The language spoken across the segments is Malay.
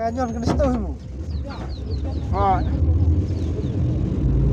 Kanyon kena situ mu. Rồi.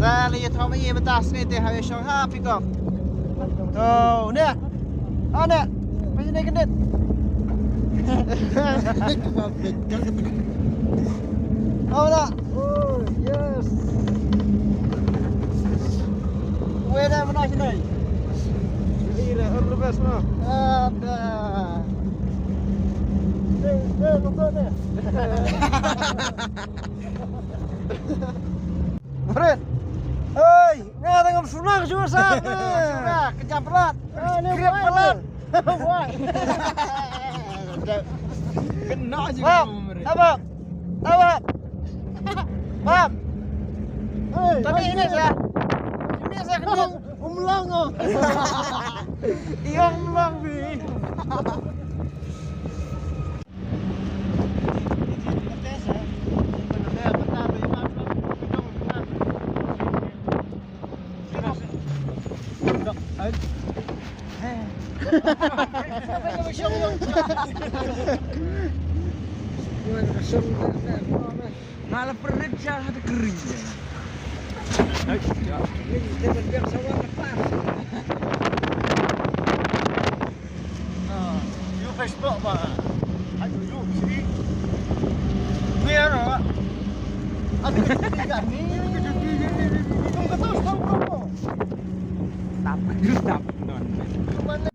Ra lì thao mấy bên ta sẽ để hai song ha pick up. Tuh, nè. Nè. Bây giờ cái net. Nè. Oh, yes. Where am I now? Ini lah, lepas mana? Ada. Nonton deh. Fred. Hei, nggak tengok sunang cuma saat. Sudah, kejam pelat. Grip pelat. Wah. Kena juga. Apa? Bab. Tapi ini saya. Ini saya kena umlang. Iya umlang bi. Malah perut jangan ada kering. Ini biar sawah lepas. You Facebook ba? Aduh, you sini. Biar ah. Ada ketiga ni. Kamu tahu berapa? Tap. Kemana?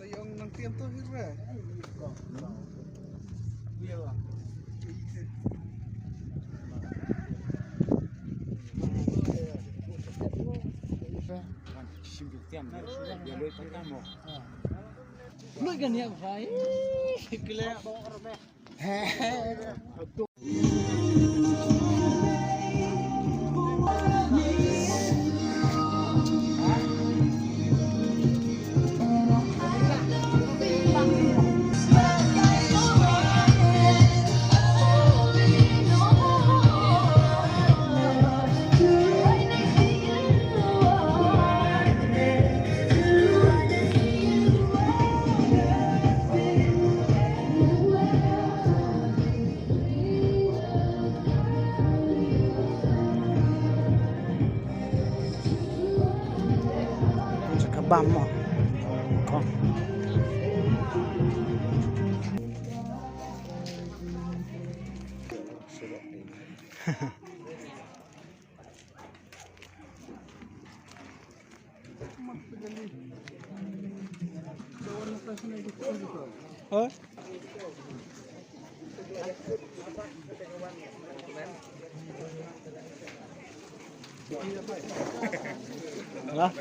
Yang nang tiang tu hirma. Biar lah. Lu kan ya saya. Kelak. Bamo. Kom. Oh. Lah.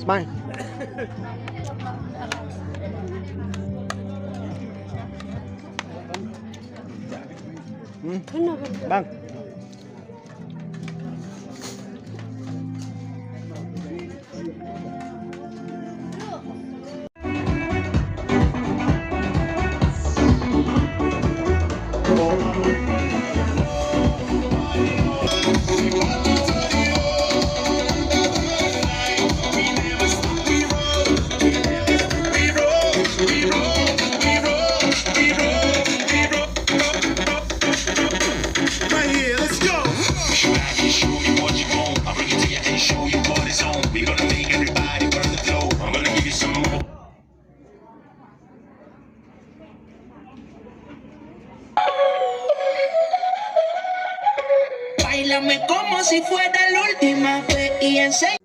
Bang. Bang. Báilame como si fuera la última vez y enseña.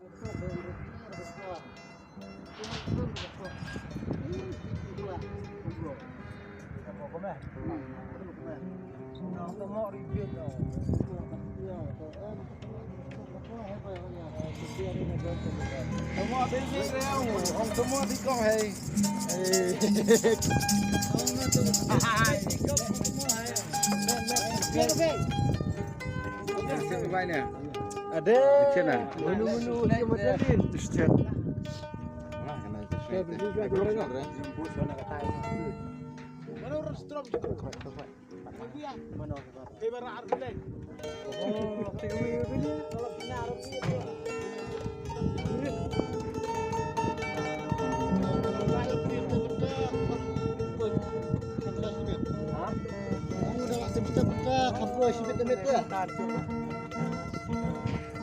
Semua basic dia. Orang semua tikong hai. Orang tu. Tikong semua hai. Siapa banyak? Ada. Cina. Menu-menu macam ni. Setiap.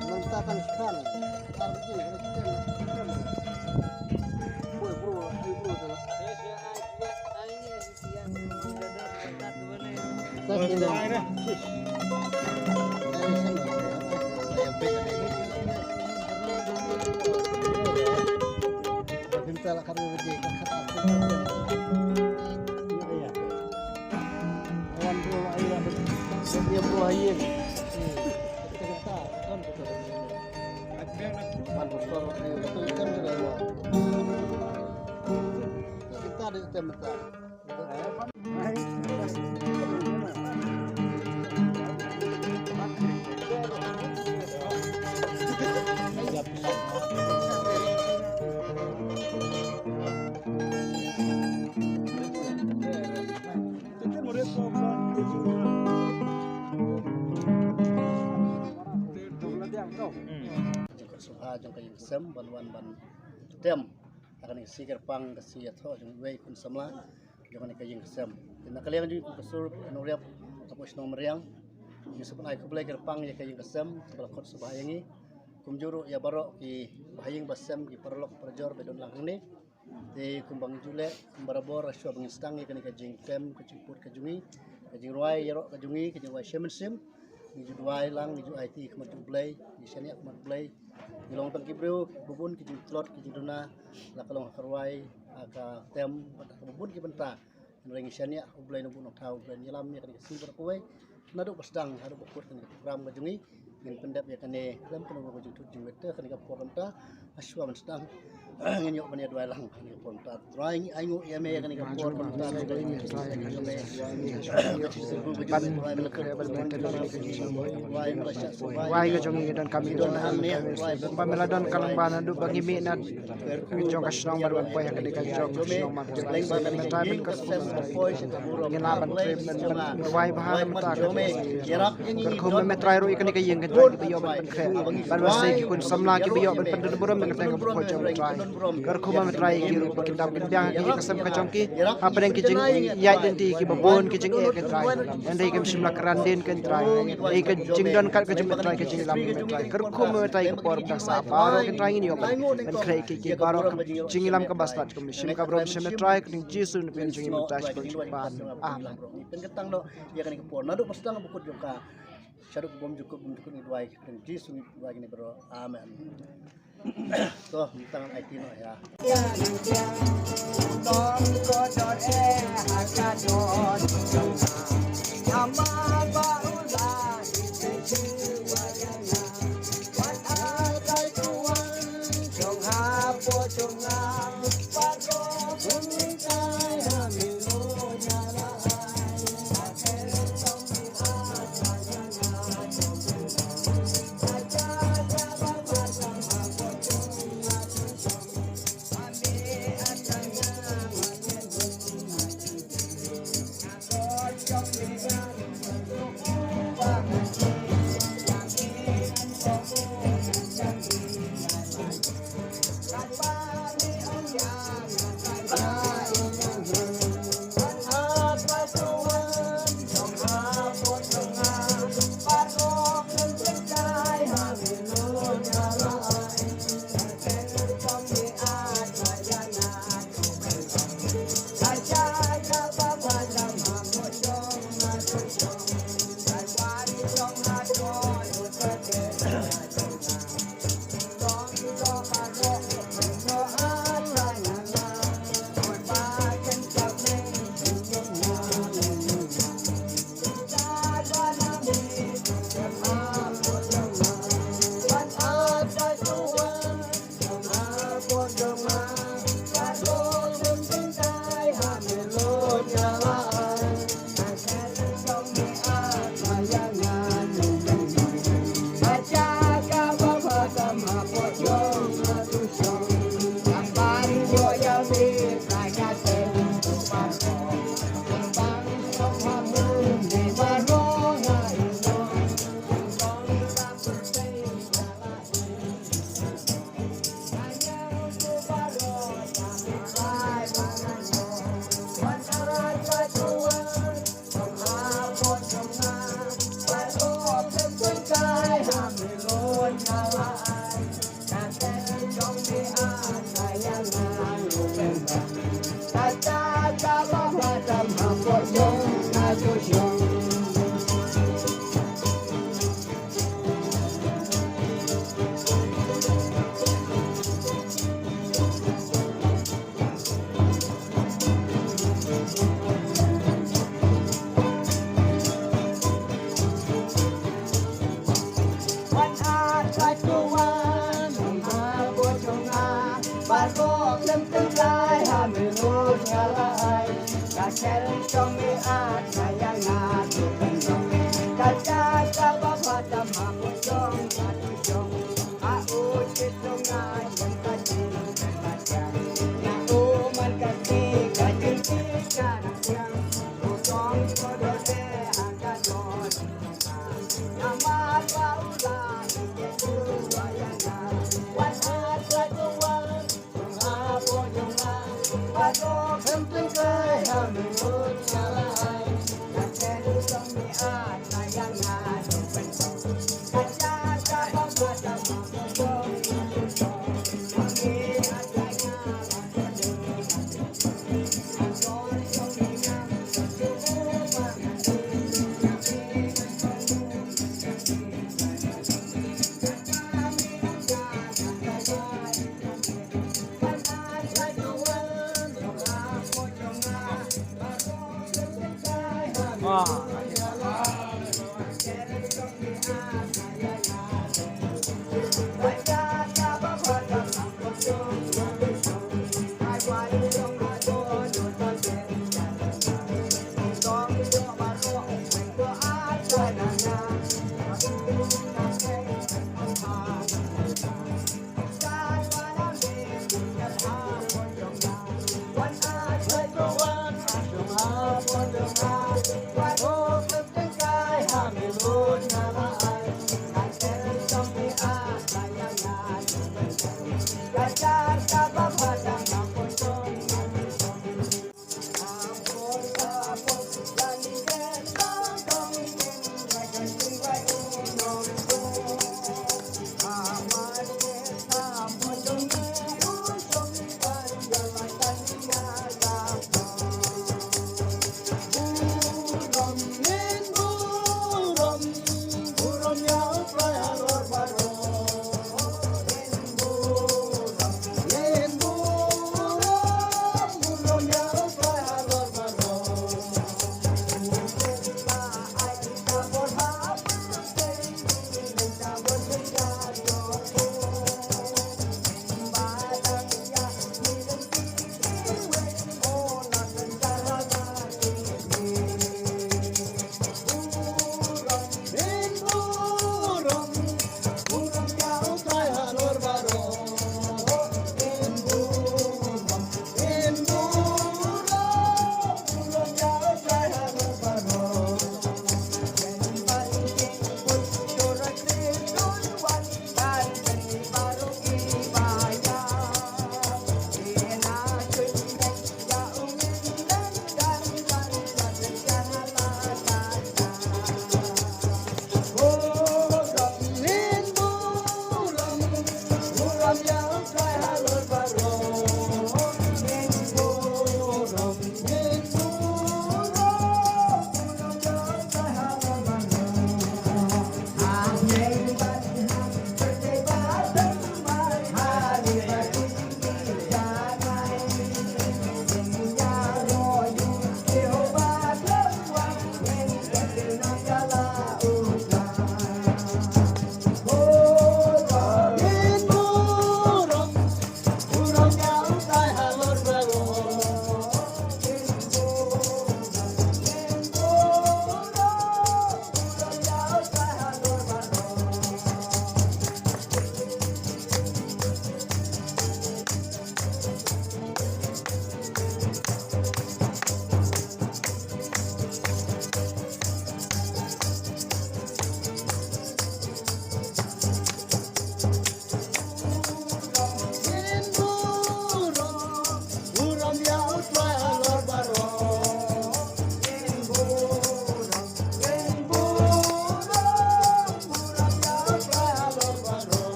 Mentakan sekarang. Jong kayong sem ban tem akan sikir pang kasi atho jong wei kun samla jong kayong sem na kalian jong kusur noriap tapos no meriang ni sebenai ku belajar pang ya kayong sem balakot subayangi kumjuru ya barok ki bahaying basem ki perlok perjor bedon lang ni di kumbang jule kumbarabor aswa bangistang ya kayong tem kecimput kajungi kajing ruai yarok kajungi kajing wai shemen sim ni juai lang ni ju IT kemat blay ni senia kemat blay ni long tang kibreu bubun ki slot ki duna la kalong karwai aka tem bubun ki benta ni senia blay no bunok tau blay nyelam ya kan si berkuai nadu pasdang haru bukut kan program kajungi ngin pendap ya kane lam kono ko jutut jumete kan ka poranta aswa mensdang ngin yok bani dua lang kan poranta drawing aingu ya me kan ka poranta wai ka jong dan kami don pamela don kalang bana du bagi mi na jong ka snong bar boy ka de ka jong snong ma leng ba kan time ka ngin laban trip wai bahan ta ka khum me try ro ikani ka yeng ka biyo ban khe ban wase ki kun samla ki biyo ban pan buram me ka ko jom try kar khuma me try ki ru ki dam ki byang ki kasam ka chongki apren ki jing ya identity ki babon ki jing e ka try ande ki simla kranden kan try e ka jing don ka jum try ki jing lam me try kar khuma me try ki por da sa baro ki try ni yo ban khe ki baro jing lam ka bastat ko sim ka bro sim me try ki jisu ne pen jing me touch ko ban pen ketang do ya kan ki por nadu pastang bukut yo ka syaruk bom cukup ni duai dan jisu ni duai ni bro amen to tangan IT no ya don ko don ha don ama ba ula ji wayana wan kai tuan jong ha po jong ha paro kun kai ha mi lo nya la Jump aat sayangan benom kaca kawa pada makujong katujong au citungan yang kacil kacang na uman kaki kacil ikan yang utong kodode angkadon nama paula itu wayana wan asla tuan apa jonga pado kempeng kai hamun salai katen song ni at sayangan benom kaca kawa pada makujong Hãy subscribe cho kênh Ghiền Mì Gõ để không bỏ lỡ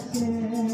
hacer.